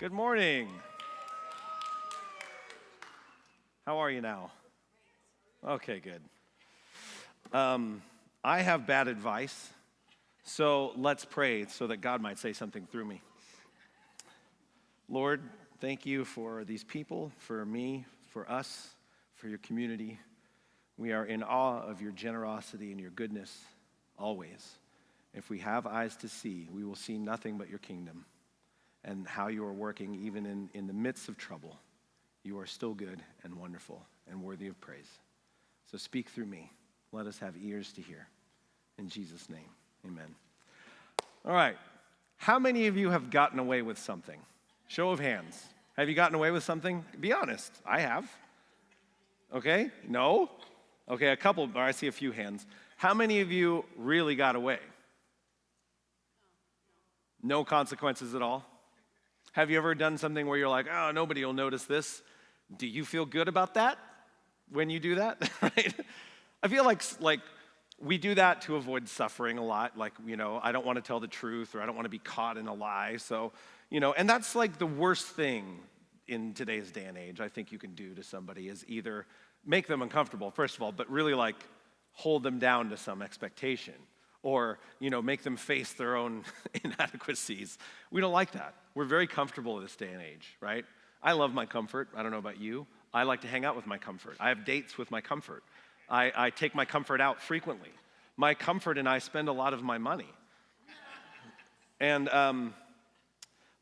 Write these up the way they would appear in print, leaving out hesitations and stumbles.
Good morning. How are you now? Okay, good. I have bad advice, so let's pray so that God might say something through me. Lord, thank you for these people, for me, for us, for your community. We are in awe of your generosity and your goodness always. If we have eyes to see, we will see nothing but your kingdom and how you are working even in the midst of trouble. You are still good and wonderful and worthy of praise. So speak through me. Let us have ears to hear. In Jesus' name, amen. All right. How many of you have gotten away with something? Show of hands. Have you gotten away with something? Be honest. I have. Okay? No? Okay, a couple. I see a few hands. How many of you really got away? No consequences at all? Have you ever done something where you're like, oh, nobody will notice this? Do you feel good about that when you do that? Right? I feel like we do that to avoid suffering a lot. Like, I don't want to tell the truth or I don't want to be caught in a lie. So, and that's like the worst thing in today's day and age I think you can do to somebody is either make them uncomfortable, first of all, but really like hold them down to some expectation or, make them face their own inadequacies. We don't like that. We're very comfortable in this day and age, right? I love my comfort. I don't know about you. I like to hang out with my comfort. I have dates with my comfort. I take my comfort out frequently. My comfort and I spend a lot of my money. And,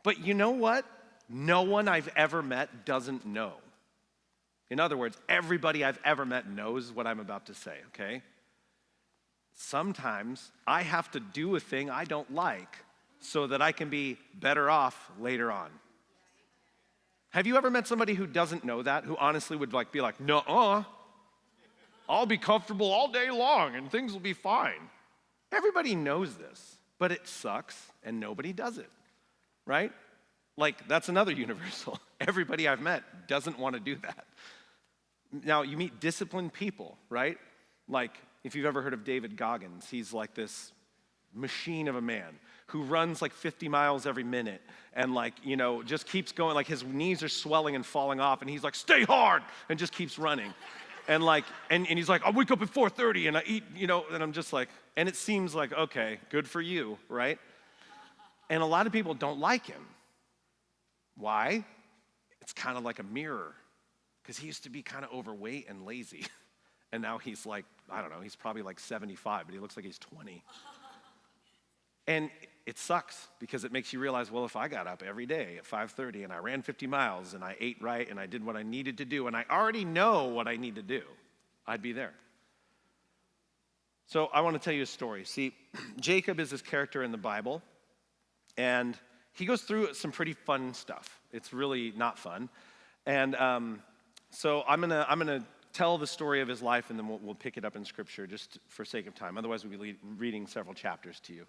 but you know what? No one I've ever met doesn't know. In other words, everybody I've ever met knows what I'm about to say, okay? Sometimes I have to do a thing I don't like so that I can be better off later on. Have you ever met somebody who doesn't know that, who honestly would be like, nuh-uh, I'll be comfortable all day long and things will be fine. Everybody knows this, but it sucks and nobody does it, right? Like, that's another universal. Everybody I've met doesn't want to do that. Now, you meet disciplined people, right? Like, if you've ever heard of David Goggins, he's like this machine of a man who runs like 50 miles every minute and just keeps going. Like, his knees are swelling and falling off, and he's like, stay hard, and just keeps running. And and he's like, I wake up at 4:30 and I eat, and I'm just like, and it seems like, okay, good for you, right? And a lot of people don't like him. Why? It's kind of like a mirror, because he used to be kind of overweight and lazy. And now he's like, I don't know, he's probably like 75, but he looks like he's 20. And it sucks because it makes you realize, well, if I got up every day at 5:30 and I ran 50 miles and I ate right and I did what I needed to do and I already know what I need to do, I'd be there. So I want to tell you a story. See, Jacob is this character in the Bible, and he goes through some pretty fun stuff. It's really not fun. And so I'm gonna tell the story of his life, and then we'll pick it up in Scripture just for sake of time. Otherwise, we'll be reading several chapters to you.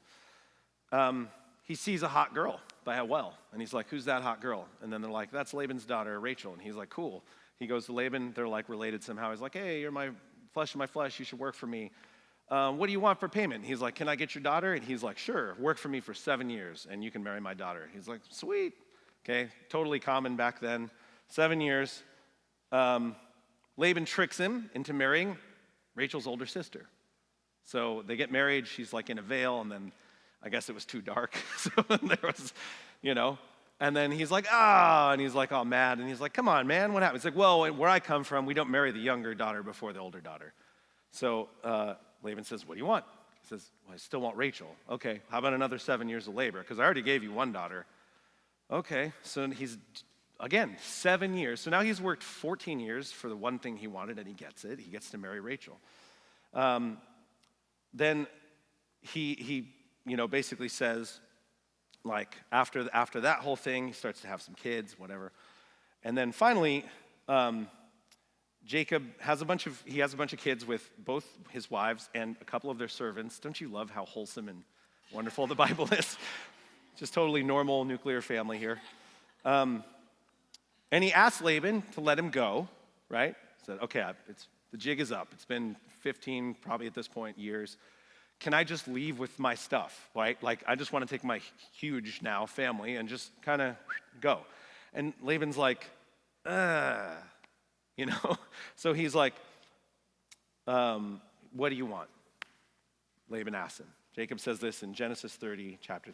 He sees a hot girl by a well, and he's like, who's that hot girl? And then they're like, that's Laban's daughter, Rachel. And he's like, cool. He goes to Laban. They're like related somehow. He's like, hey, you're my flesh of my flesh. You should work for me. What do you want for payment? He's like, can I get your daughter? And he's like, sure. Work for me for 7 years, and you can marry my daughter. He's like, sweet. Okay, totally common back then. 7 years. Laban tricks him into marrying Rachel's older sister. So they get married. She's like in a veil, and then I guess it was too dark. So there was, and then he's like, and he's like all mad. And he's like, come on, man, what happened? He's like, well, where I come from, we don't marry the younger daughter before the older daughter. So Laban says, what do you want? He says, well, I still want Rachel. Okay, how about another 7 years of labor? Because I already gave you one daughter. Okay, so he's, again, 7 years. So now he's worked 14 years for the one thing he wanted, and he gets it. He gets to marry Rachel. Then he basically says, like, after that whole thing, he starts to have some kids, whatever. And then finally, Jacob has a bunch of kids with both his wives and a couple of their servants. Don't you love how wholesome and wonderful the Bible is? Just totally normal nuclear family here. And he asked Laban to let him go, right? Said, okay, the jig is up. It's been 15, probably at this point, years. Can I just leave with my stuff, right? Like, I just want to take my huge now family and just kind of go. And Laban's like, you know? So he's like, what do you want? Laban asks him. Jacob says this in Genesis 30, chapter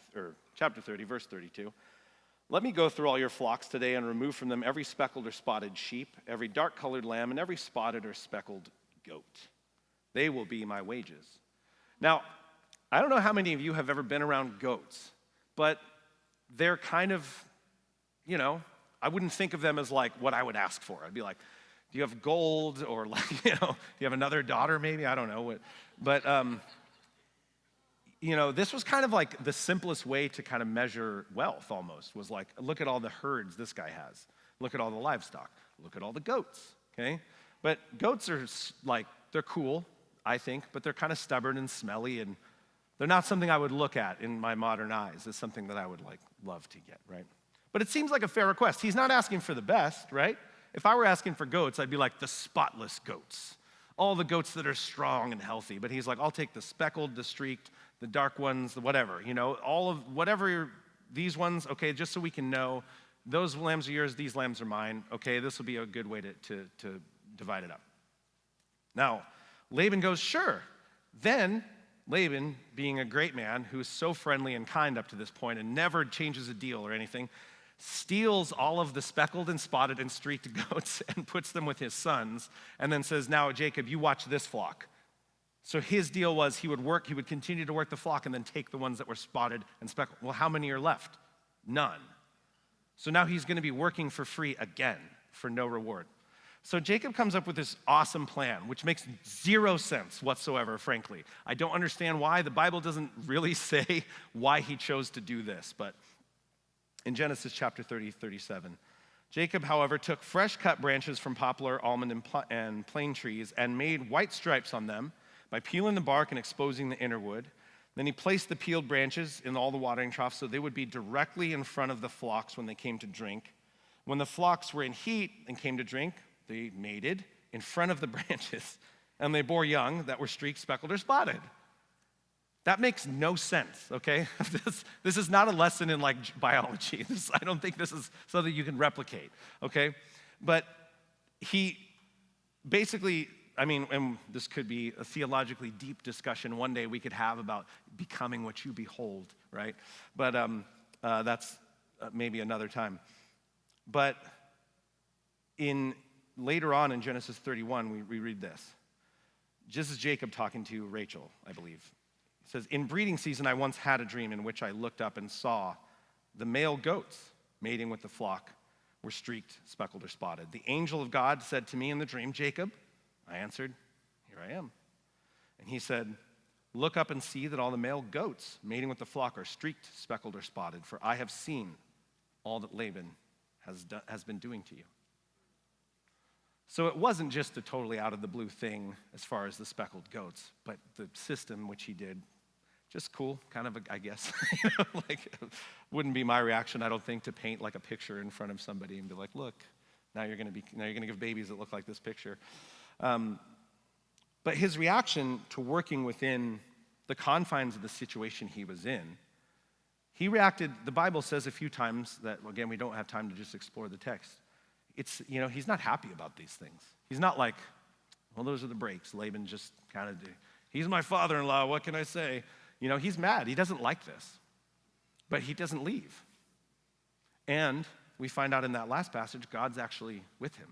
30, verse 32. Let me go through all your flocks today and remove from them every speckled or spotted sheep, every dark-colored lamb, and every spotted or speckled goat. They will be my wages. Now, I don't know how many of you have ever been around goats, but they're kind of, you know, I wouldn't think of them as like what I would ask for. I'd be like, do you have gold, or like, you know, do you have another daughter maybe? I don't know. But you know, this was kind of like the simplest way to kind of measure wealth almost, was like, look at all the herds this guy has. Look at all the livestock. Look at all the goats, okay? But goats are like, they're cool, I think, but they're kind of stubborn and smelly, and they're not something I would look at in my modern eyes. It's something that I would like love to get, right? But it seems like a fair request. He's not asking for the best, right? If I were asking for goats, I'd be like the spotless goats. All the goats that are strong and healthy. But he's like, I'll take the speckled, the streaked, the dark ones, the whatever, you know, all of whatever, these ones, okay, just so we can know, those lambs are yours, these lambs are mine, okay, this will be a good way to divide it up. Now, Laban goes, sure. Then Laban, being a great man who's so friendly and kind up to this point and never changes a deal or anything, steals all of the speckled and spotted and streaked goats and puts them with his sons, and then says, now, Jacob, you watch this flock. So his deal was he would continue to work the flock and then take the ones that were spotted and speckled. Well, how many are left? None. So now he's going to be working for free again for no reward. So Jacob comes up with this awesome plan, which makes zero sense whatsoever, frankly. I don't understand why. The Bible doesn't really say why he chose to do this, but in Genesis chapter 30, 37, Jacob, however, took fresh cut branches from poplar, almond, and plane trees and made white stripes on them by peeling the bark and exposing the inner wood. Then he placed the peeled branches in all the watering troughs so they would be directly in front of the flocks when they came to drink. When the flocks were in heat and came to drink, they mated in front of the branches, and they bore young that were streaked, speckled, or spotted. That makes no sense, okay? This is not a lesson in like biology. I don't think this is something you can replicate, okay? But he basically, I mean, and this could be a theologically deep discussion one day we could have about becoming what you behold, right? But that's maybe another time. But later on in Genesis 31, we read this. This is Jacob talking to Rachel, I believe. It says, in breeding season, I once had a dream in which I looked up and saw the male goats mating with the flock were streaked, speckled, or spotted. The angel of God said to me in the dream, Jacob. I answered, here I am. And he said, look up and see that all the male goats mating with the flock are streaked, speckled, or spotted, for I have seen all that Laban has been doing to you. So it wasn't just a totally out of the blue thing as far as the speckled goats, but the system which he did, just cool, kind of, I guess. Like, wouldn't be my reaction, I don't think, to paint like a picture in front of somebody and be like, look, now you're going to give babies that look like this picture. But his reaction to working within the confines of the situation he was in, he reacted, the Bible says a few times that, again, we don't have time to just explore the text. It's, you know, he's not happy about these things. He's not like, well, those are the breaks. Laban just kind of, he's my father-in-law, what can I say? You know, he's mad. He doesn't like this. But he doesn't leave. And we find out in that last passage, God's actually with him.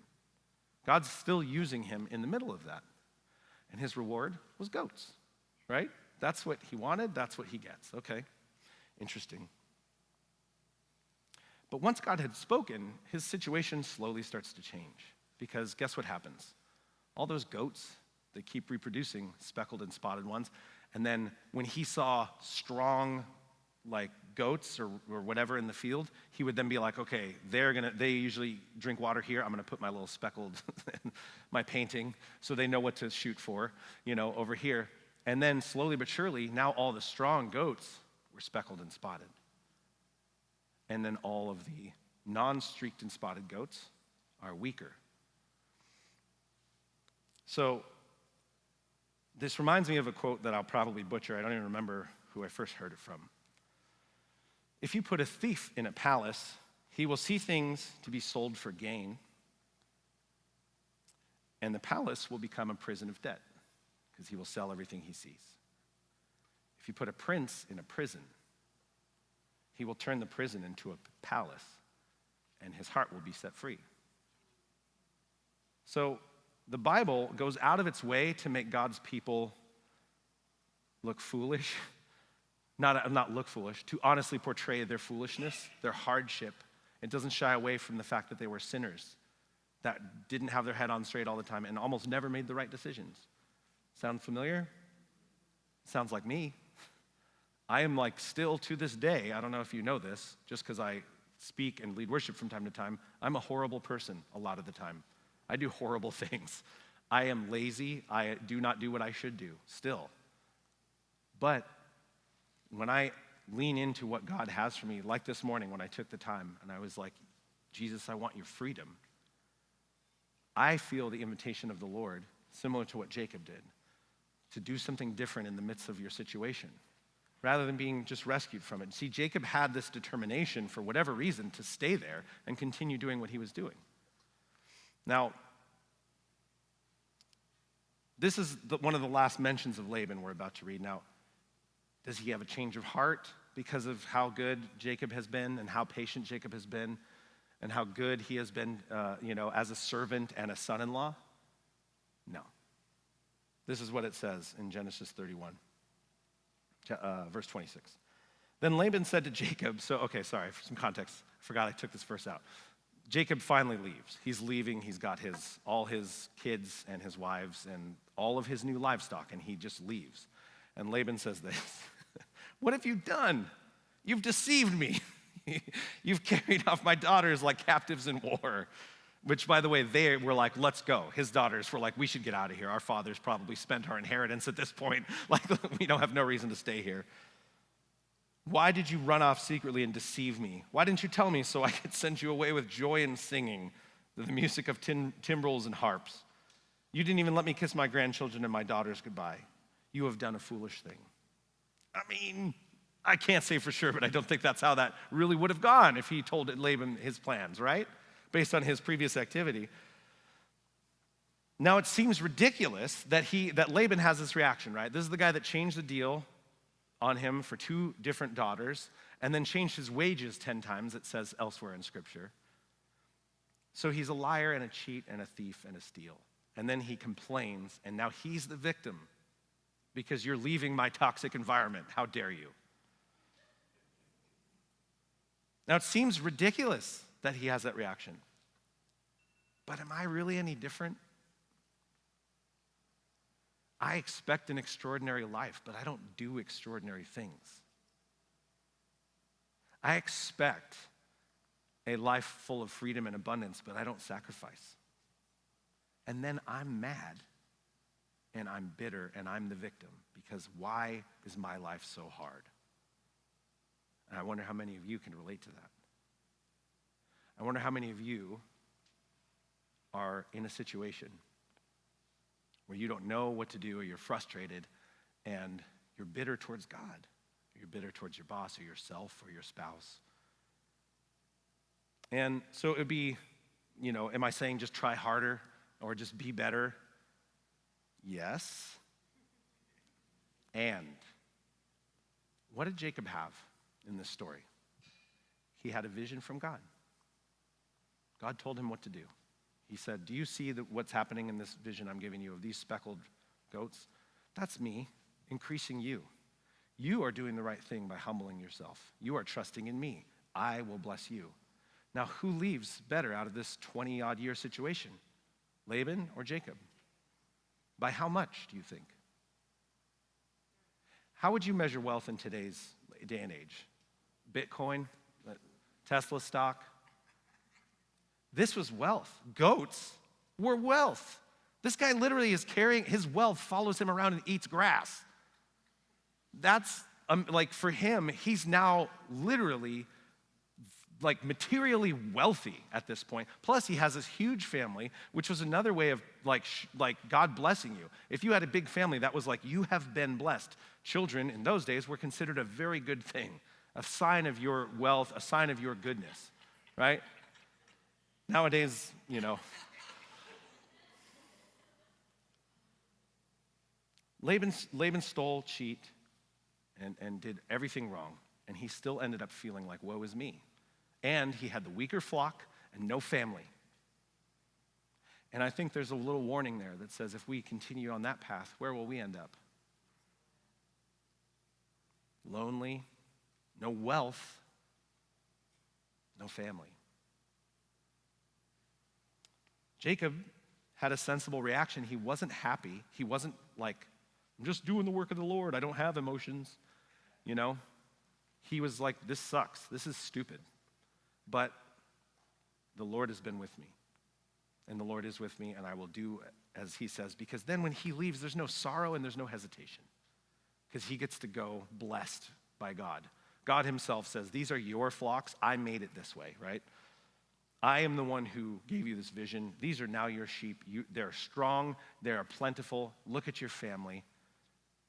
God's still using him in the middle of that. And his reward was goats, right? That's what he wanted. That's what he gets. Okay, interesting. But once God had spoken, his situation slowly starts to change. Because guess what happens? All those goats, they keep reproducing speckled and spotted ones. And then when he saw strong, like goats or whatever in the field, he would then be like, okay, they usually drink water here. I'm gonna put my little speckled, my painting, so they know what to shoot for, you know, over here. And then slowly but surely, now all the strong goats were speckled and spotted. And then all of the non-streaked and spotted goats are weaker. So this reminds me of a quote that I'll probably butcher. I don't even remember who I first heard it from. If you put a thief in a palace, He will see things to be sold for gain, and the palace will become a prison of debt because he will sell everything he sees. If you put a prince in a prison, he will turn the prison into a palace, and his heart will be set free. So the Bible goes out of its way to make God's people look foolish. Not look foolish, to honestly portray their foolishness, their hardship. It doesn't shy away from the fact that they were sinners that didn't have their head on straight all the time and almost never made the right decisions. Sound familiar? Sounds like me. I am like still to this day, I don't know if you know this, just because I speak and lead worship from time to time, I'm a horrible person a lot of the time. I do horrible things. I am lazy. I do not do what I should do still. But when I lean into what God has for me, like this morning when I took the time and I was like, Jesus, I want your freedom. I feel the invitation of the Lord, similar to what Jacob did, to do something different in the midst of your situation, rather than being just rescued from it. See, Jacob had this determination for whatever reason to stay there and continue doing what he was doing. Now, this is one of the last mentions of Laban we're about to read. Now, does he have a change of heart because of how good Jacob has been and how patient Jacob has been and how good he has been, as a servant and a son-in-law? No. This is what it says in Genesis 31, verse 26. Then Laban said to Jacob, for some context, I forgot I took this verse out. Jacob finally leaves. He's leaving. He's got all his kids and his wives and all of his new livestock, and he just leaves. And Laban says this, what have you done? You've deceived me. You've carried off my daughters like captives in war. Which, by the way, they were like, let's go. His daughters were like, we should get out of here. Our fathers probably spent our inheritance at this point. Like, we don't have no reason to stay here. Why did you run off secretly and deceive me? Why didn't you tell me so I could send you away with joy and singing, the music of timbrels and harps? You didn't even let me kiss my grandchildren and my daughters goodbye. You have done a foolish thing. I mean, I can't say for sure, but I don't think that's how that really would have gone if he told Laban his plans, right? Based on his previous activity. Now it seems ridiculous that Laban has this reaction, right? This is the guy that changed the deal on him for 2 different daughters and then changed his wages 10 times, it says elsewhere in Scripture. So he's a liar and a cheat and a thief and a steal. And then he complains, and now he's the victim because you're leaving my toxic environment. How dare you? Now it seems ridiculous that he has that reaction. But am I really any different? I expect an extraordinary life, but I don't do extraordinary things. I expect a life full of freedom and abundance, but I don't sacrifice. And then I'm mad, and I'm bitter, and I'm the victim, because why is my life so hard? And I wonder how many of you can relate to that. I wonder how many of you are in a situation where you don't know what to do or you're frustrated and you're bitter towards God. Or you're bitter towards your boss or yourself or your spouse. And so it would be, am I saying just try harder or just be better? Yes. And what did Jacob have in this story? He had a vision from God. God told him what to do. He said, do you see what's happening in this vision I'm giving you of these speckled goats? That's me increasing you. You are doing the right thing by humbling yourself. You are trusting in me. I will bless you. Now, who leaves better out of this 20-odd year situation? Laban or Jacob? By how much do you think? How would you measure wealth in today's day and age? Bitcoin? Tesla stock? This was wealth. Goats were wealth. This guy literally is carrying, his wealth follows him around and eats grass. That's, for him, he's now literally, materially wealthy at this point. Plus, he has this huge family, which was another way of, God blessing you. If you had a big family, that was like, you have been blessed. Children in those days were considered a very good thing, a sign of your wealth, a sign of your goodness. right? Nowadays, Laban stole, cheat, and did everything wrong, and he still ended up feeling like, woe is me. And he had the weaker flock and no family. And I think there's a little warning there that says if we continue on that path, where will we end up? Lonely, no wealth, no family. Jacob had a sensible reaction. He wasn't happy. He wasn't like, I'm just doing the work of the Lord. I don't have emotions. He was like, this sucks. This is stupid. But the Lord has been with me. And the Lord is with me, and I will do as he says. Because then when he leaves, there's no sorrow and there's no hesitation. Because he gets to go blessed by God. God himself says, these are your flocks. I made it this way, right? I am the one who gave you this vision. These are now your sheep. They're strong. They are plentiful. Look at your family.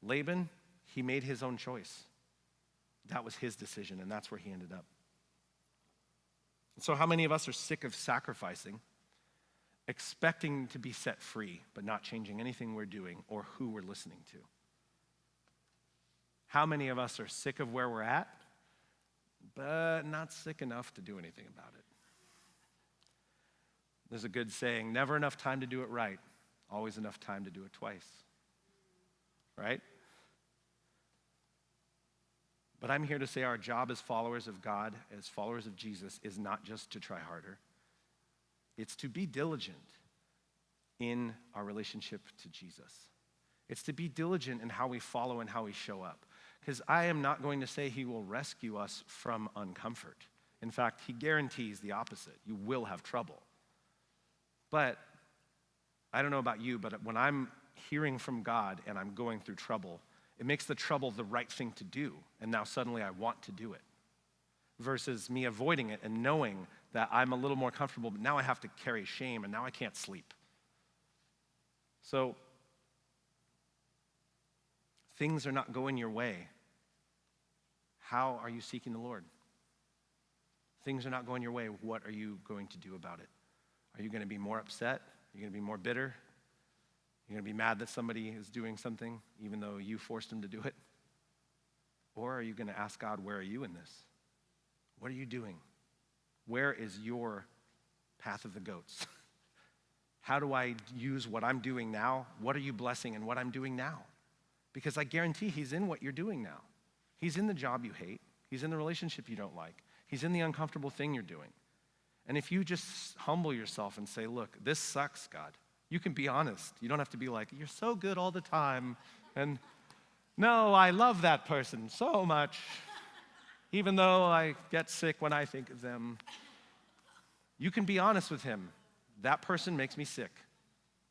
Laban, he made his own choice. That was his decision, and that's where he ended up. So how many of us are sick of sacrificing, expecting to be set free, but not changing anything we're doing or who we're listening to? How many of us are sick of where we're at, but not sick enough to do anything about it? There's a good saying, never enough time to do it right, always enough time to do it twice, right? But I'm here to say our job as followers of God, as followers of Jesus, is not just to try harder. It's to be diligent in our relationship to Jesus. It's to be diligent in how we follow and how we show up. Because I am not going to say he will rescue us from uncomfort. In fact, he guarantees the opposite. You will have trouble. But I don't know about you, but when I'm hearing from God and I'm going through trouble, it makes the trouble the right thing to do. And now suddenly I want to do it. Versus me avoiding it and knowing that I'm a little more comfortable, but now I have to carry shame and now I can't sleep. So things are not going your way. How are you seeking the Lord? Things are not going your way. What are you going to do about it? Are you going to be more upset? Are you going to be more bitter? You're going to be mad that somebody is doing something even though you forced them to do it? Or are you going to ask God, where are you in this? What are you doing? Where is your path of the goats? How do I use what I'm doing now? What are you blessing in what I'm doing now? Because I guarantee he's in what you're doing now. He's in the job you hate. He's in the relationship you don't like. He's in the uncomfortable thing you're doing. And if you just humble yourself and say, look, this sucks, God. You can be honest. You don't have to be like, you're so good all the time. And no, I love that person so much, even though I get sick when I think of them. You can be honest with him. That person makes me sick.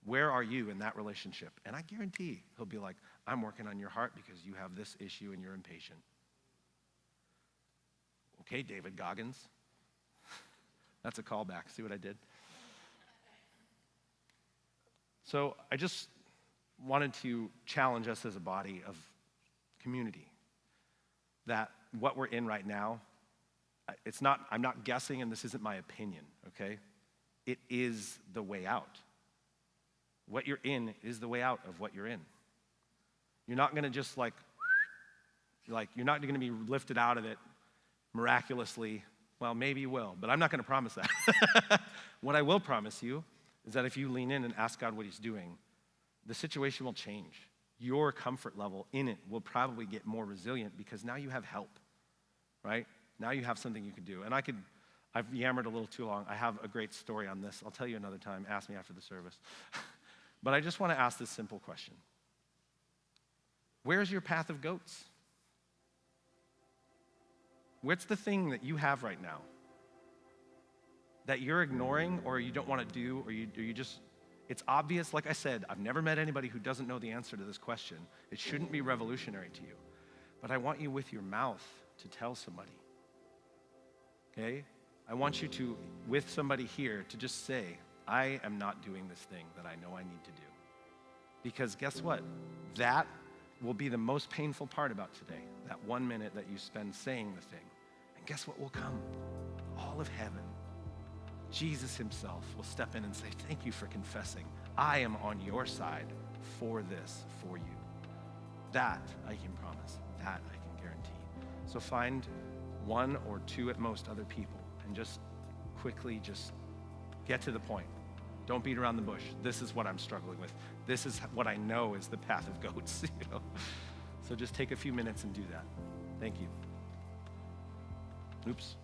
Where are you in that relationship? And I guarantee he'll be like, I'm working on your heart because you have this issue and you're impatient. Okay, David Goggins. That's a callback. See what I did? So I just wanted to challenge us as a body of community that what we're in right now, I'm not guessing, and this isn't my opinion, okay? It is the way out. What you're in is the way out of what you're in. You're not going to just you're not going to be lifted out of it miraculously. Well, maybe you will, but I'm not going to promise that. What I will promise you is that if you lean in and ask God what he's doing, the situation will change. Your comfort level in it will probably get more resilient because now you have help, right? Now you have something you can do. And I've yammered a little too long. I have a great story on this. I'll tell you another time. Ask me after the service. But I just want to ask this simple question. Where's your path of goats? What's the thing that you have right now that you're ignoring or you don't want to do or you just, it's obvious. Like I said, I've never met anybody who doesn't know the answer to this question. It shouldn't be revolutionary to you. But I want you with your mouth to tell somebody. Okay? I want you to, with somebody here, to just say, I am not doing this thing that I know I need to do. Because guess what? That will be the most painful part about today, that 1 minute that you spend saying the thing. And guess what will come? All of heaven Jesus himself will step in and say, thank you for confessing. I am on your side for this, for you. That I can promise. That I can guarantee. So find one or two at most other people and just quickly just get to the point. Don't beat around the bush. This is what I'm struggling with. This is what I know is the path of goats. So just take a few minutes and do that. Thank you. Oops.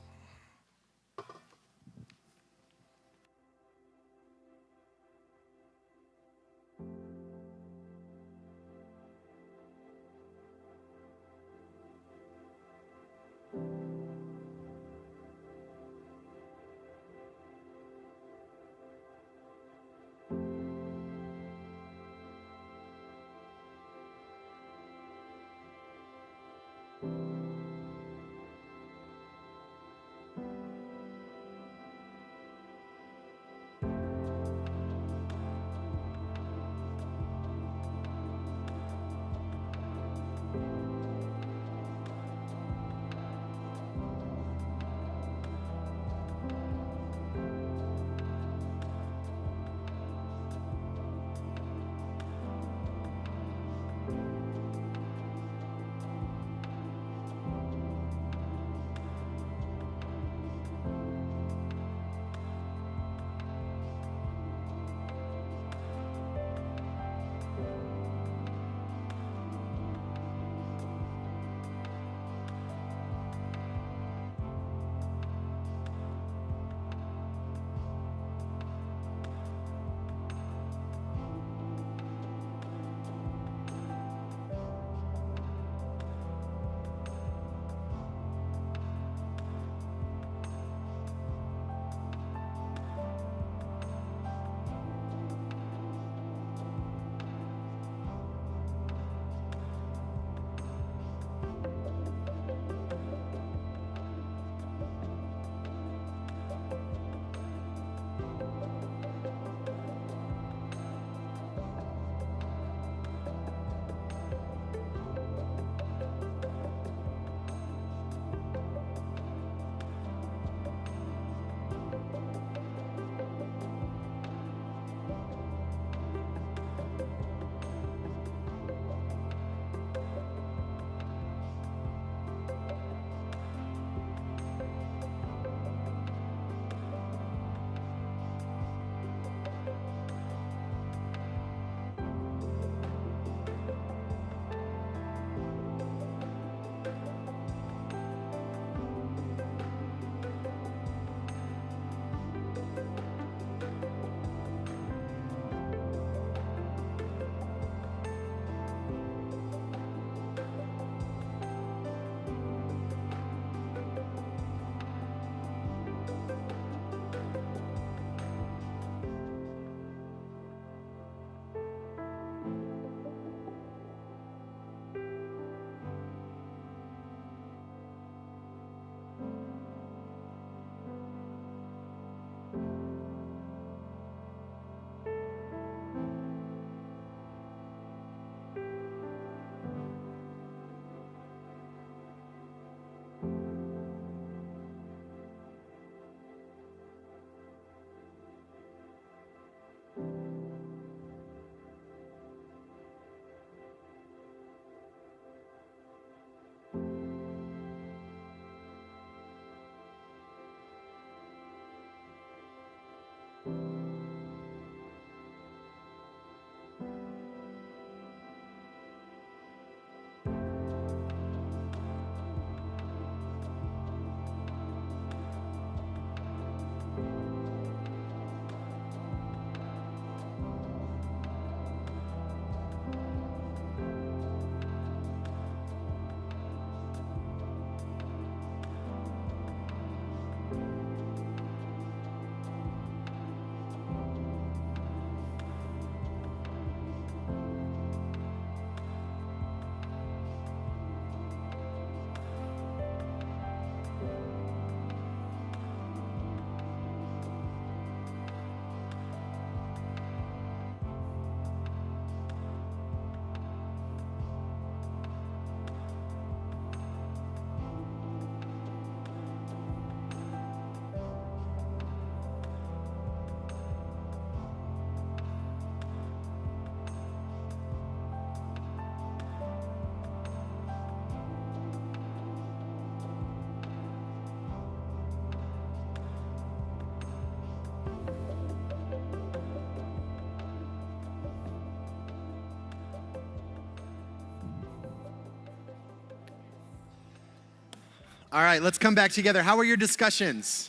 All right, let's come back together. How were your discussions?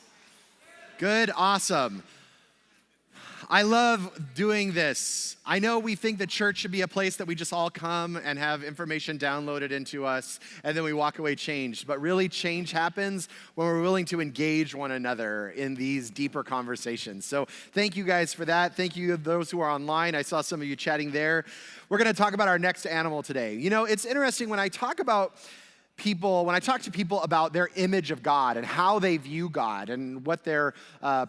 Good, awesome. I love doing this. I know we think the church should be a place that we just all come and have information downloaded into us and then we walk away changed. But really change happens when we're willing to engage one another in these deeper conversations. So thank you guys for that. Thank you those who are online. I saw some of you chatting there. We're going to talk about our next animal today. You know, it's interesting when I talk to people about their image of God and how they view God and what their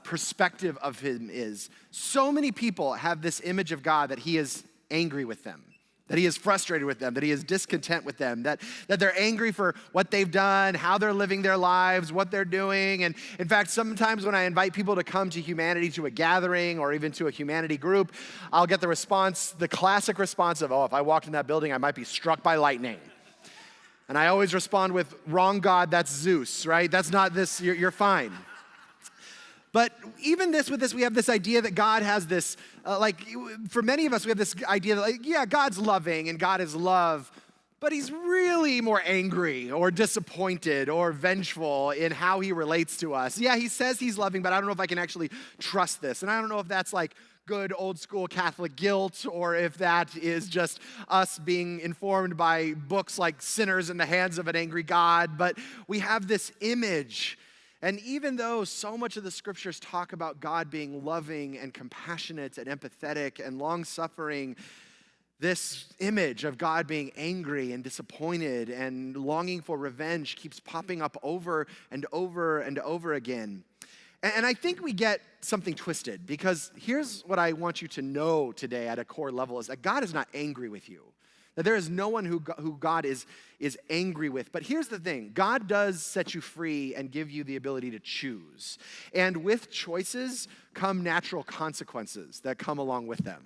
perspective of him is, so many people have this image of God that he is angry with them, that he is frustrated with them, that he is discontent with them, that they're angry for what they've done, how they're living their lives, what they're doing. And in fact, sometimes when I invite people to come to humanity, to a gathering or even to a humanity group, I'll get the classic response of, if I walked in that building, I might be struck by lightning. And I always respond with, wrong God, that's Zeus, right? That's not this, you're fine. But even with this, we have this idea that God has this, for many of us, we have this idea that, God's loving and God is love, but he's really more angry or disappointed or vengeful in how he relates to us. Yeah, he says he's loving, but I don't know if I can actually trust this. And I don't know if that's good old school Catholic guilt, or if that is just us being informed by books like Sinners in the Hands of an Angry God. But we have this image. And even though so much of the scriptures talk about God being loving and compassionate and empathetic and long-suffering, this image of God being angry and disappointed and longing for revenge keeps popping up over and over and over again. And I think we get something twisted, because here's what I want you to know today at a core level is that God is not angry with you. That there is no one who God is angry with. But here's the thing. God does set you free and give you the ability to choose. And with choices come natural consequences that come along with them.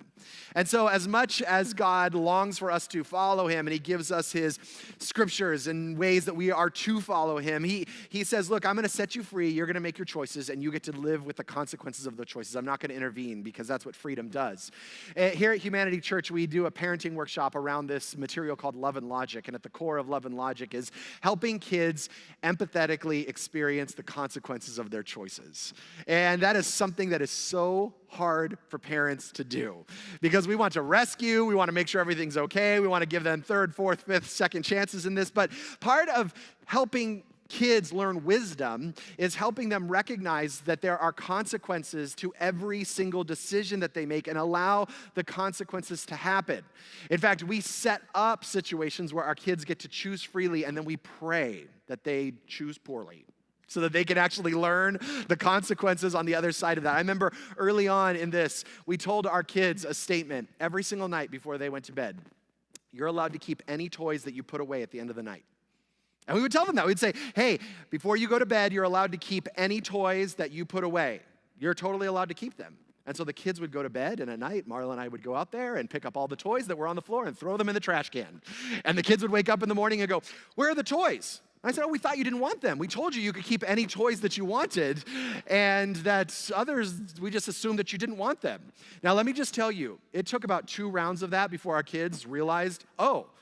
And so as much as God longs for us to follow him, and he gives us his scriptures and ways that we are to follow him, he says, look, I'm going to set you free. You're going to make your choices, and you get to live with the consequences of the choices. I'm not going to intervene, because that's what freedom does. Here at Humanity Church, we do a parenting workshop around this material called Love and Logic. And at the core of Love and Logic is helping kids empathetically experience the consequences of their choices. And that is something that is so hard for parents to do, because we want to rescue, we want to make sure everything's okay, we want to give them third, fourth, fifth, second chances in this. But part of helping kids learn wisdom is helping them recognize that there are consequences to every single decision that they make, and allow the consequences to happen. In fact, we set up situations where our kids get to choose freely, and then we pray that they choose poorly, so that they can actually learn the consequences on the other side of that. I remember early on in this, we told our kids a statement every single night before they went to bed. You're allowed to keep any toys that you put away at the end of the night. And we would tell them that. We'd say, hey, before you go to bed, you're allowed to keep any toys that you put away. You're totally allowed to keep them. And so the kids would go to bed, and at night, Marla and I would go out there and pick up all the toys that were on the floor and throw them in the trash can. And the kids would wake up in the morning and go, where are the toys? I said, we thought you didn't want them. We told you could keep any toys that you wanted, and that others, we just assumed that you didn't want them. Now, let me just tell you, it took about 2 rounds of that before our kids realized,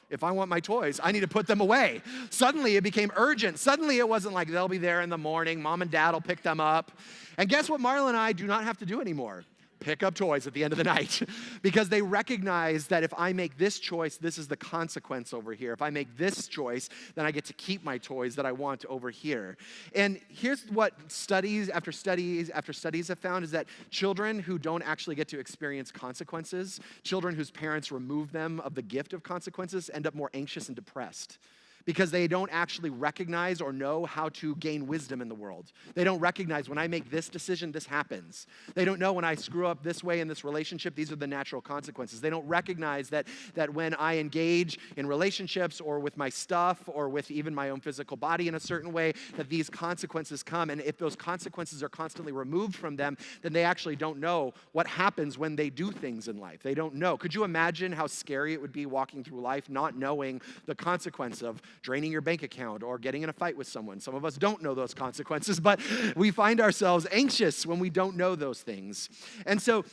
if I want my toys, I need to put them away. Suddenly, it became urgent. Suddenly, it wasn't like they'll be there in the morning, mom and dad will pick them up. And guess what Marla and I do not have to do anymore? Pick up toys at the end of the night, because they recognize that if I make this choice, this is the consequence over here. If I make this choice, then I get to keep my toys that I want over here. And here's what studies after studies after studies have found is that children who don't actually get to experience consequences, children whose parents remove them of the gift of consequences, end up more anxious and depressed, because they don't actually recognize or know how to gain wisdom in the world. They don't recognize when I make this decision, this happens. They don't know when I screw up this way in this relationship, these are the natural consequences. They don't recognize that when I engage in relationships or with my stuff or with even my own physical body in a certain way, that these consequences come. And if those consequences are constantly removed from them, then they actually don't know what happens when they do things in life. They don't know. Could you imagine how scary it would be walking through life not knowing the consequence of draining your bank account or getting in a fight with someone? Some of us don't know those consequences, but we find ourselves anxious when we don't know those things. And so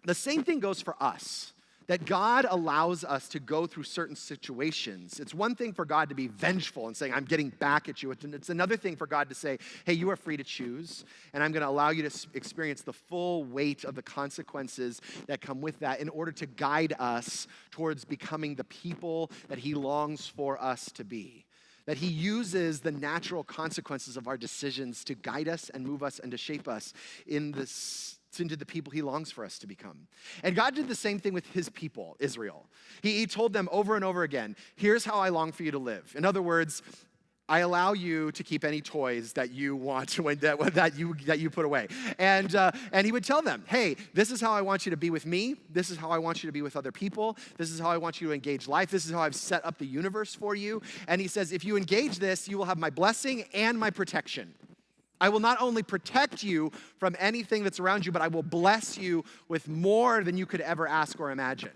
the same thing goes for us. that God allows us to go through certain situations. It's one thing for God to be vengeful and saying, I'm getting back at you. It's another thing for God to say, hey, you are free to choose, and I'm going to allow you to experience the full weight of the consequences that come with that in order to guide us towards becoming the people that he longs for us to be. That he uses the natural consequences of our decisions to guide us and move us and to shape us into the people he longs for us to become. And God did the same thing with his people, Israel. He told them over and over again, here's how I long for you to live. In other words, I allow you to keep any toys that you want to that you put away. And he would tell them, hey, this is how I want you to be with me. This is how I want you to be with other people. This is how I want you to engage life. This is how I've set up the universe for you. And he says, if you engage this, you will have my blessing and my protection. I will not only protect you from anything that's around you, but I will bless you with more than you could ever ask or imagine.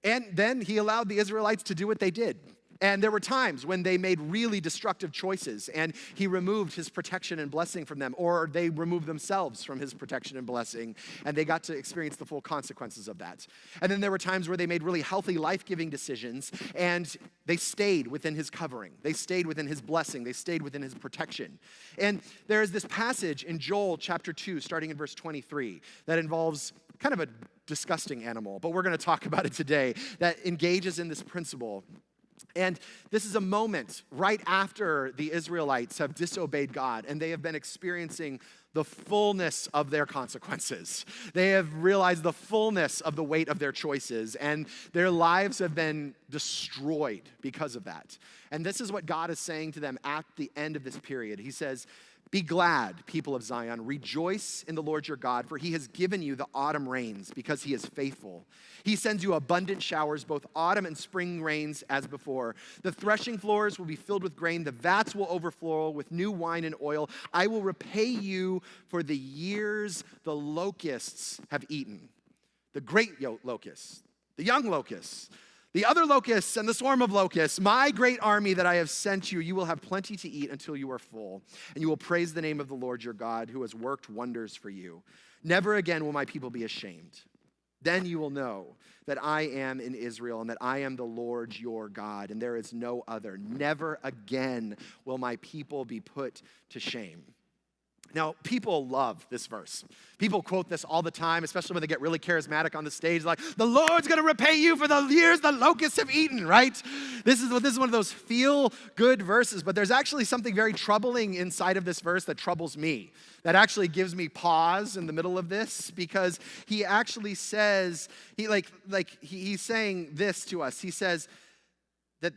And then he allowed the Israelites to do what they did. And there were times when they made really destructive choices, and he removed his protection and blessing from them, or they removed themselves from his protection and blessing, and they got to experience the full consequences of that. And then there were times where they made really healthy, life-giving decisions, and they stayed within his covering. They stayed within his blessing. They stayed within his protection. And there is this passage in Joel chapter 2, starting in verse 23, that involves kind of a disgusting animal, but we're going to talk about it today, that engages in this principle. And this is a moment right after the Israelites have disobeyed God and they have been experiencing the fullness of their consequences. They have realized the fullness of the weight of their choices, and their lives have been destroyed because of that. And this is what God is saying to them at the end of this period. He says, be glad, people of Zion. Rejoice in the Lord your God, for he has given you the autumn rains because he is faithful. He sends you abundant showers, both autumn and spring rains as before. The threshing floors will be filled with grain. The vats will overflow with new wine and oil. I will repay you for the years the locusts have eaten. The great locusts, the young locusts, the other locusts and the swarm of locusts, my great army that I have sent you, you will have plenty to eat until you are full. And you will praise the name of the Lord your God, who has worked wonders for you. Never again will my people be ashamed. Then you will know that I am in Israel and that I am the Lord your God, and there is no other. Never again will my people be put to shame. Now, people love this verse. People quote this all the time, especially when they get really charismatic on the stage, like, the Lord's going to repay you for the years the locusts have eaten, right? This is one of those feel-good verses, but there's actually something very troubling inside of this verse that troubles me, that actually gives me pause in the middle of this, because he actually says, he's saying this to us. He says that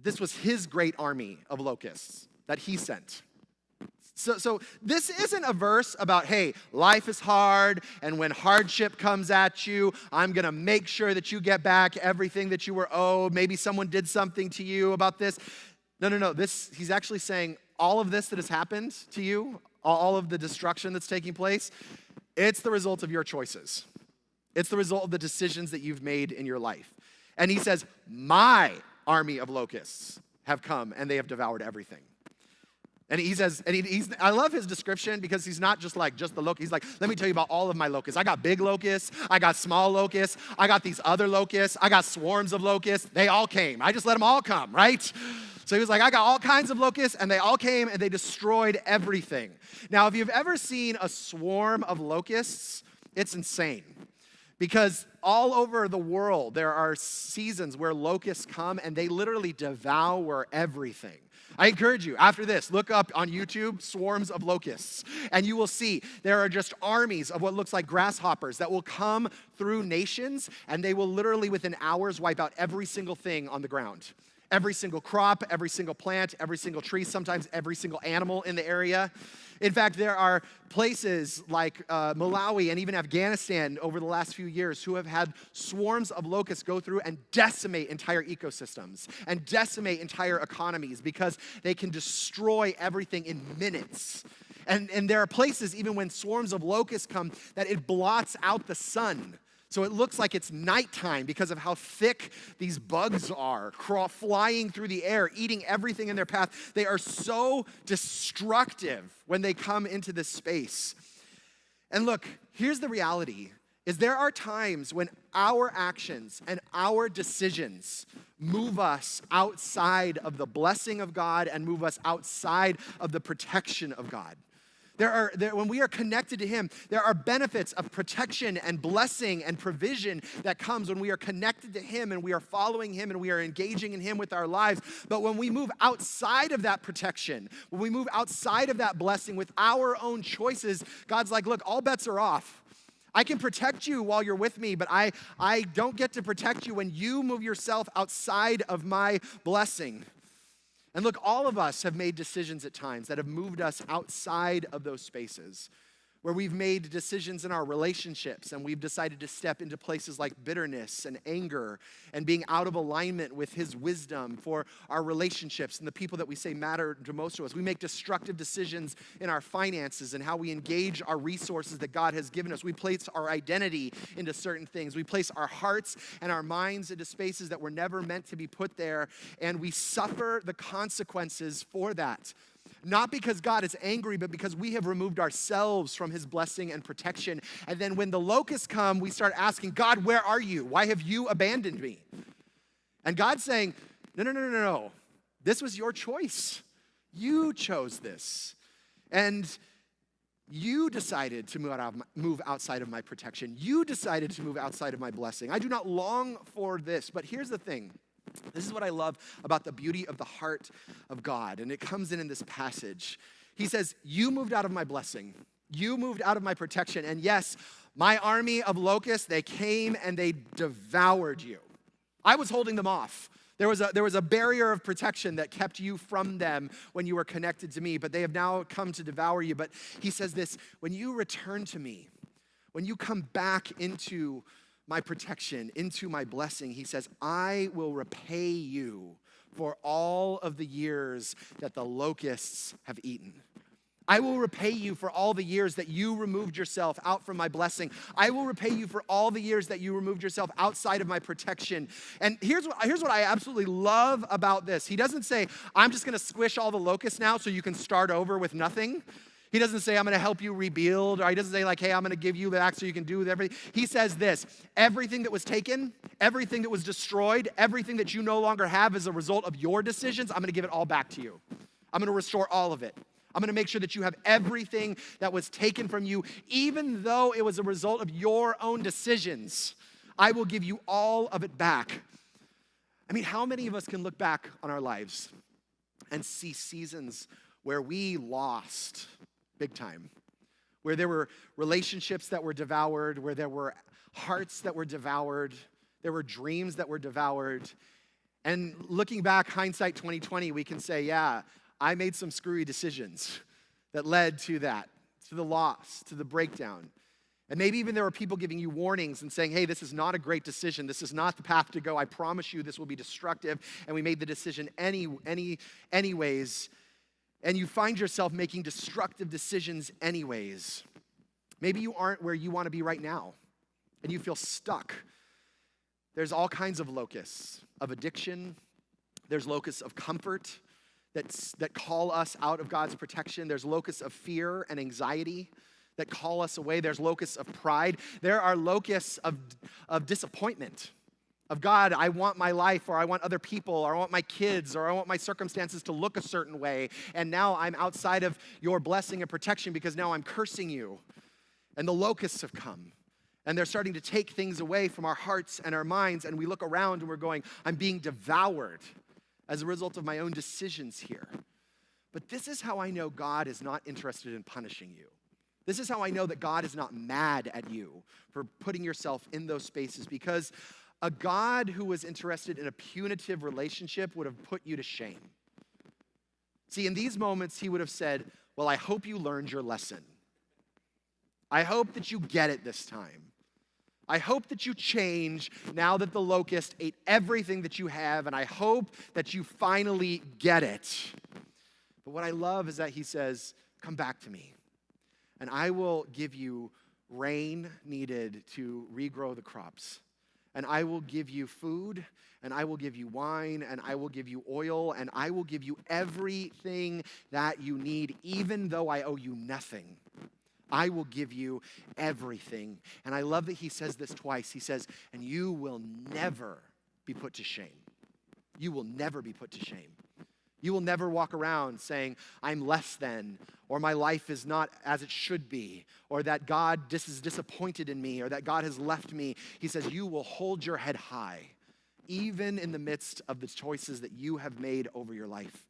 this was his great army of locusts that he sent. So this isn't a verse about, hey, life is hard, and when hardship comes at you, I'm going to make sure that you get back everything that you were owed. Maybe someone did something to you about this. No. He's actually saying all of this that has happened to you, all of the destruction that's taking place, it's the result of your choices. It's the result of the decisions that you've made in your life. And he says, my army of locusts have come, and they have devoured everything. And he says, I love his description, because he's not just the locust. He's like, let me tell you about all of my locusts. I got big locusts. I got small locusts. I got these other locusts. I got swarms of locusts. They all came. I just let them all come, right? So he was like, I got all kinds of locusts, and they all came, and they destroyed everything. Now, if you've ever seen a swarm of locusts, it's insane. Because all over the world, there are seasons where locusts come, and they literally devour everything. I encourage you, after this, look up on YouTube, swarms of locusts, and you will see there are just armies of what looks like grasshoppers that will come through nations, and they will literally within hours wipe out every single thing on the ground. Every single crop, every single plant, every single tree, sometimes every single animal in the area. In fact, there are places like Malawi and even Afghanistan over the last few years who have had swarms of locusts go through and decimate entire ecosystems and decimate entire economies, because they can destroy everything in minutes. And there are places, even when swarms of locusts come, that it blots out the sun. So it looks like it's nighttime because of how thick these bugs are, flying through the air, eating everything in their path. They are so destructive when they come into this space. And look, here's the reality, is there are times when our actions and our decisions move us outside of the blessing of God and move us outside of the protection of God. When we are connected to Him, there are benefits of protection and blessing and provision that comes when we are connected to Him and we are following Him and we are engaging in Him with our lives. But when we move outside of that protection, when we move outside of that blessing with our own choices, God's like, look, all bets are off. I can protect you while you're with me, but I don't get to protect you when you move yourself outside of my blessing. And look, all of us have made decisions at times that have moved us outside of those spaces, where we've made decisions in our relationships and we've decided to step into places like bitterness and anger and being out of alignment with His wisdom for our relationships and the people that we say matter to most to us. We make destructive decisions in our finances and how we engage our resources that God has given us. We place our identity into certain things. We place our hearts and our minds into spaces that were never meant to be put there, and we suffer the consequences for that. Not because God is angry, but because we have removed ourselves from His blessing and protection. And then when the locusts come, we start asking, God, where are you? Why have you abandoned me? And God's saying, no. This was your choice. You chose this. And you decided to move outside of my protection. You decided to move outside of my blessing. I do not long for this. But here's the thing. This is what I love about the beauty of the heart of God. And it comes in this passage. He says, you moved out of my blessing. You moved out of my protection. And yes, my army of locusts, they came and they devoured you. I was holding them off. There was a barrier of protection that kept you from them when you were connected to me, but they have now come to devour you. But he says this, when you return to me, when you come back into my protection, into my blessing, he says, I will repay you for all of the years that the locusts have eaten. I will repay you for all the years that you removed yourself out from my blessing. I will repay you for all the years that you removed yourself outside of my protection. And here's what I absolutely love about this. He doesn't say, I'm just gonna squish all the locusts now so you can start over with nothing. He doesn't say, I'm going to help you rebuild, or he doesn't say like, hey, I'm going to give you back so you can do with everything. He says this, everything that was taken, everything that was destroyed, everything that you no longer have as a result of your decisions, I'm going to give it all back to you. I'm going to restore all of it. I'm going to make sure that you have everything that was taken from you, even though it was a result of your own decisions. I will give you all of it back. I mean, how many of us can look back on our lives and see seasons where we lost big time, where there were relationships that were devoured, where there were hearts that were devoured, there were dreams that were devoured. And looking back, hindsight 2020, we can say, yeah, I made some screwy decisions that led to that, to the loss, to the breakdown. And maybe even there were people giving you warnings and saying, hey, this is not a great decision. This is not the path to go. I promise you this will be destructive. And we made the decision anyways. And you find yourself making destructive decisions anyways. Maybe you aren't where you want to be right now, and you feel stuck. There's all kinds of locusts of addiction. There's locusts of comfort that call us out of God's protection. There's locusts of fear and anxiety that call us away. There's locusts of pride. There are locusts of disappointment. Of God, I want my life, or I want other people, or I want my kids, or I want my circumstances to look a certain way. And now I'm outside of your blessing and protection because now I'm cursing you. And the locusts have come. And they're starting to take things away from our hearts and our minds. And we look around and we're going, I'm being devoured as a result of my own decisions here. But this is how I know God is not interested in punishing you. This is how I know that God is not mad at you for putting yourself in those spaces, because a God who was interested in a punitive relationship would have put you to shame. See, in these moments, he would have said, well, I hope you learned your lesson. I hope that you get it this time. I hope that you change now that the locust ate everything that you have, and I hope that you finally get it. But what I love is that he says, come back to me, and I will give you rain needed to regrow the crops. And I will give you food, and I will give you wine, and I will give you oil, and I will give you everything that you need, even though I owe you nothing. I will give you everything. And I love that he says this twice. He says, and you will never be put to shame. You will never be put to shame. You will never walk around saying, I'm less than, or my life is not as it should be, or that God is disappointed in me, or that God has left me. He says, you will hold your head high, even in the midst of the choices that you have made over your life.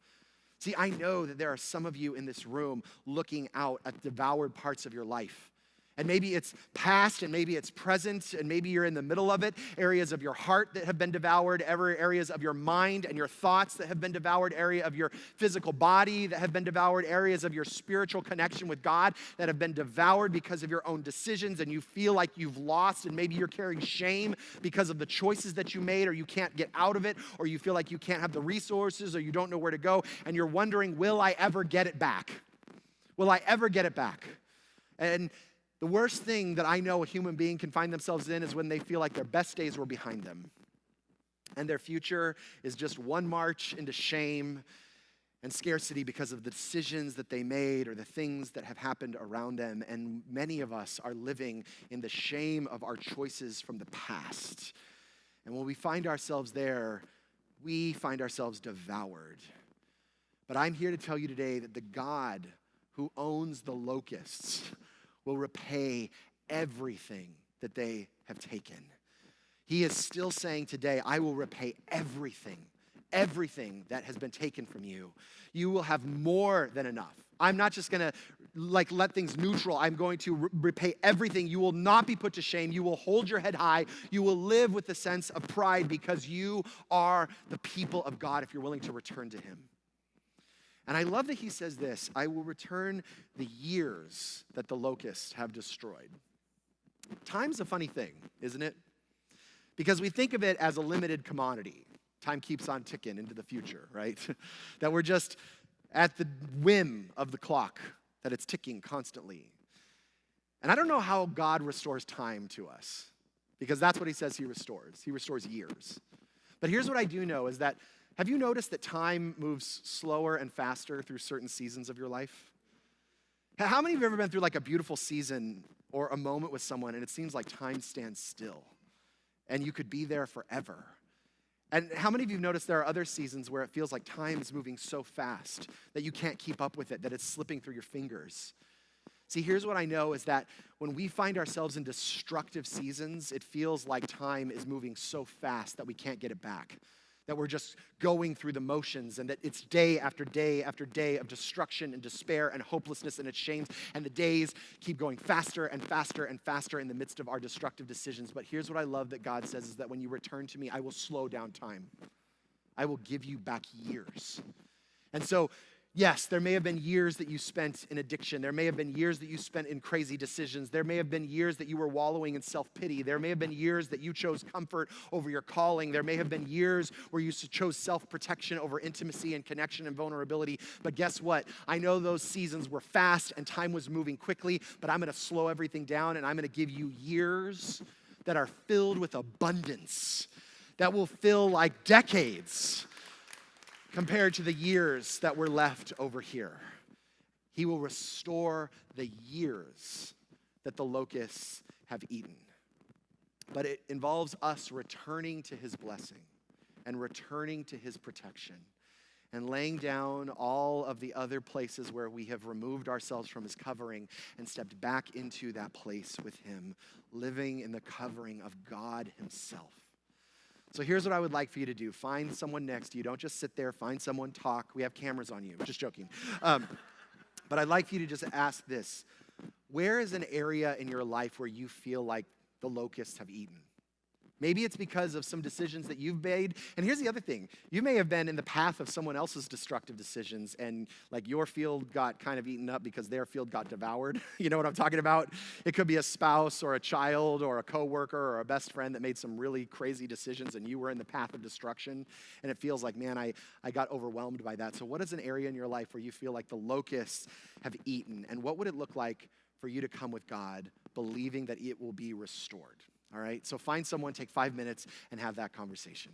See, I know that there are some of you in this room looking out at devoured parts of your life. And maybe it's past, and maybe it's present, and maybe you're in the middle of it. Areas of your heart that have been devoured, areas of your mind and your thoughts that have been devoured, area of your physical body that have been devoured, areas of your spiritual connection with God that have been devoured because of your own decisions, and you feel like you've lost, and maybe you're carrying shame because of the choices that you made, or you can't get out of it, or you feel like you can't have the resources, or you don't know where to go, and you're wondering, will I ever get it back? Will I ever get it back? And the worst thing that I know a human being can find themselves in is when they feel like their best days were behind them. And their future is just one march into shame and scarcity because of the decisions that they made or the things that have happened around them. And many of us are living in the shame of our choices from the past. And when we find ourselves there, we find ourselves devoured. But I'm here to tell you today that the God who owns the locusts will repay everything that they have taken. He is still saying today, I will repay everything that has been taken from you. You will have more than enough. I'm not just going to let things neutral. I'm going to repay everything. You will not be put to shame. You will hold your head high. You will live with a sense of pride because you are the people of God if you're willing to return to him. And I love that he says this, I will return the years that the locusts have destroyed. Time's a funny thing, isn't it? Because we think of it as a limited commodity. Time keeps on ticking into the future, right? That we're just at the whim of the clock, that it's ticking constantly. And I don't know how God restores time to us, because that's what he says he restores. He restores years. But here's what I do know is that have you noticed that time moves slower and faster through certain seasons of your life? How many of you have ever been through like a beautiful season or a moment with someone and it seems like time stands still and you could be there forever? And how many of you have noticed there are other seasons where it feels like time is moving so fast that you can't keep up with it, that it's slipping through your fingers? See, here's what I know is that when we find ourselves in destructive seasons, it feels like time is moving so fast that we can't get it back. That we're just going through the motions and that it's day after day after day of destruction and despair and hopelessness and its shames, and the days keep going faster and faster and faster in the midst of our destructive decisions. But here's what I love that God says is that when you return to me, I will slow down time. I will give you back years. And so, yes, there may have been years that you spent in addiction. There may have been years that you spent in crazy decisions. There may have been years that you were wallowing in self-pity. There may have been years that you chose comfort over your calling. There may have been years where you chose self-protection over intimacy and connection and vulnerability. But guess what? I know those seasons were fast and time was moving quickly, but I'm going to slow everything down and I'm going to give you years that are filled with abundance, that will feel like decades compared to the years that were left over here. He will restore the years that the locusts have eaten. But it involves us returning to his blessing and returning to his protection and laying down all of the other places where we have removed ourselves from his covering and stepped back into that place with him, living in the covering of God himself. So here's what I would like for you to do. Find someone next to you. Don't just sit there. Find someone, talk. We have cameras on you. Just joking. But I'd like for you to just ask this. Where is an area in your life where you feel like the locusts have eaten? Maybe it's because of some decisions that you've made. And here's the other thing. You may have been in the path of someone else's destructive decisions and like your field got kind of eaten up because their field got devoured. You know what I'm talking about? It could be a spouse or a child or a coworker or a best friend that made some really crazy decisions and you were in the path of destruction. And it feels like, man, I got overwhelmed by that. So what is an area in your life where you feel like the locusts have eaten? And what would it look like for you to come with God, believing that it will be restored? All right, so find someone, take 5 minutes, and have that conversation.